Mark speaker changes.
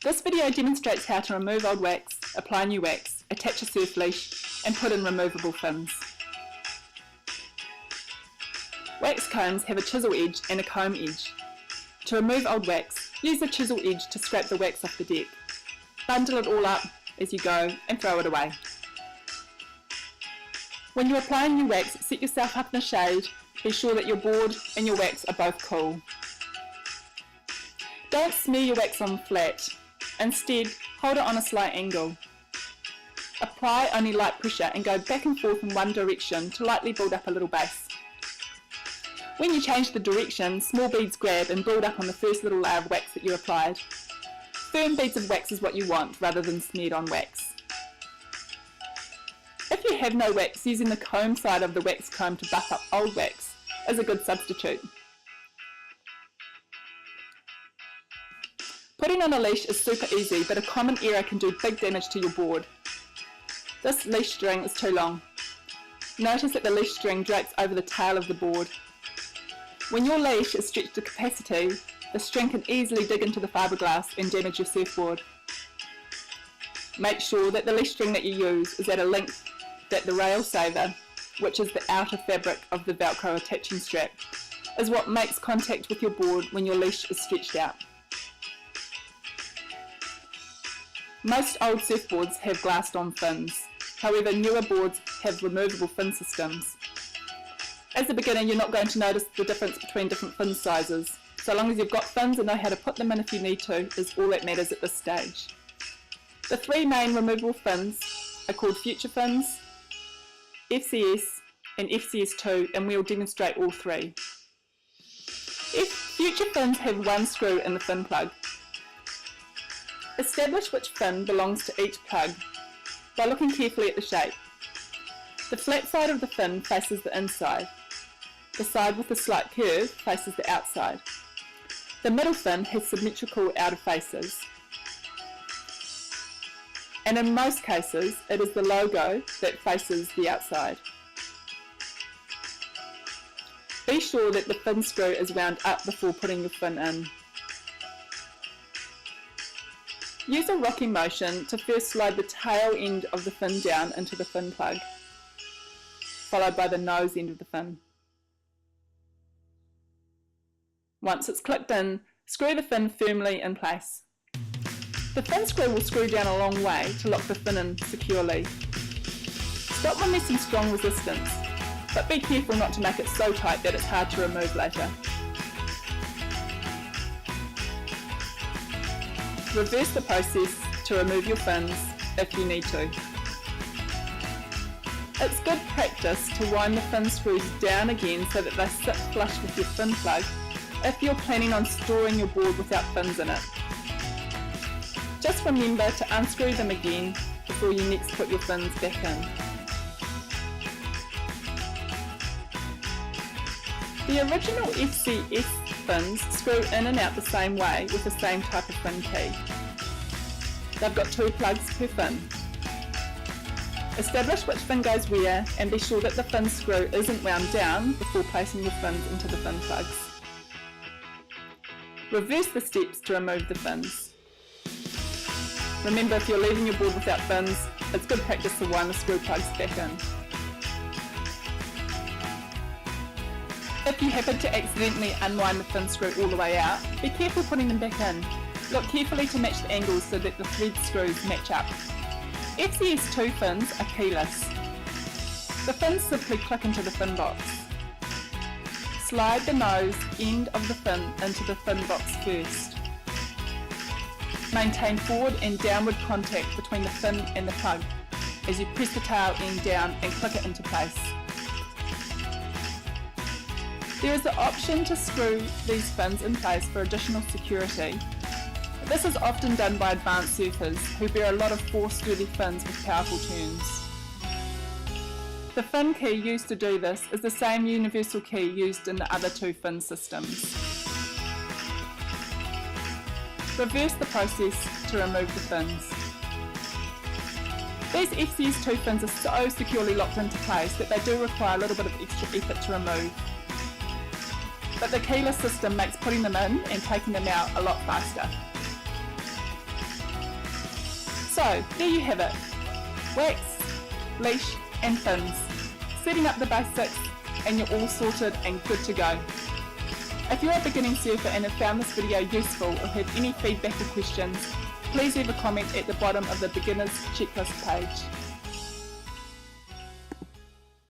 Speaker 1: This video demonstrates how to remove old wax, apply new wax, attach a surf leash and put in removable fins. Wax combs have a chisel edge and a comb edge. To remove old wax, use the chisel edge to scrape the wax off the deck. Bundle it all up as you go and throw it away. When you're applying new wax, set yourself up in the shade. Be sure that your board and your wax are both cool. Don't smear your wax on flat. Instead, hold it on a slight angle. Apply only light pressure and go back and forth in one direction to lightly build up a little base. When you change the direction, small beads grab and build up on the first little layer of wax that you applied. Firm beads of wax is what you want rather than smeared on wax. If you have no wax, using the comb side of the wax comb to buff up old wax is a good substitute. Putting on a leash is super easy, but a common error can do big damage to your board. This leash string is too long. Notice that the leash string drapes over the tail of the board. When your leash is stretched to capacity, the string can easily dig into the fiberglass and damage your surfboard. Make sure that the leash string that you use is at a length that the rail saver, which is the outer fabric of the Velcro attaching strap, is what makes contact with your board when your leash is stretched out. Most old surfboards have glassed-on fins. However, newer boards have removable fin systems. As a beginner, you're not going to notice the difference between different fin sizes. So long as you've got fins and know how to put them in if you need to, is all that matters at this stage. The three main removable fins are called Future fins, FCS and FCS2, and we'll demonstrate all three. Future fins have one screw in the fin plug. Establish which fin belongs to each plug by looking carefully at the shape. The flat side of the fin faces the inside. The side with the slight curve faces the outside. The middle fin has symmetrical outer faces. And in most cases, it is the logo that faces the outside. Be sure that the fin screw is wound up before putting your fin in. Use a rocking motion to first slide the tail end of the fin down into the fin plug, followed by the nose end of the fin. Once it's clicked in, screw the fin firmly in place. The fin screw will screw down a long way to lock the fin in securely. Stop when there's some strong resistance, but be careful not to make it so tight that it's hard to remove later. Reverse the process to remove your fins if you need to. It's good practice to wind the fin screws down again so that they sit flush with your fin plug if you're planning on storing your board without fins in it. Just remember to unscrew them again before you next put your fins back in. The original FCS fins screw in and out the same way with the same type of fin key. They've got 2 plugs per fin. Establish which fin goes where and be sure that the fin screw isn't wound down before placing your fins into the fin plugs. Reverse the steps to remove the fins. Remember, if you're leaving your board without fins, it's good practice to wind the screw plugs back in. If you happen to accidentally unwind the fin screw all the way out, be careful putting them back in. Look carefully to match the angles so that the thread screws match up. FCS2 fins are keyless. The fins simply click into the fin box. Slide the nose end of the fin into the fin box first. Maintain forward and downward contact between the fin and the plug as you press the tail end down and click it into place. There is the option to screw these fins in place for additional security. This is often done by advanced surfers who bear a lot of force through their fins with powerful turns. The fin key used to do this is the same universal key used in the other 2 fin systems. Reverse the process to remove the fins. These FCS2 fins are so securely locked into place that they do require a little bit of extra effort to remove. But the keyless system makes putting them in and taking them out a lot faster. So, there you have it. Wax, leash and fins. Setting up the basics and you're all sorted and good to go. If you're a beginning surfer and have found this video useful or have any feedback or questions, please leave a comment at the bottom of the Beginners Checklist page.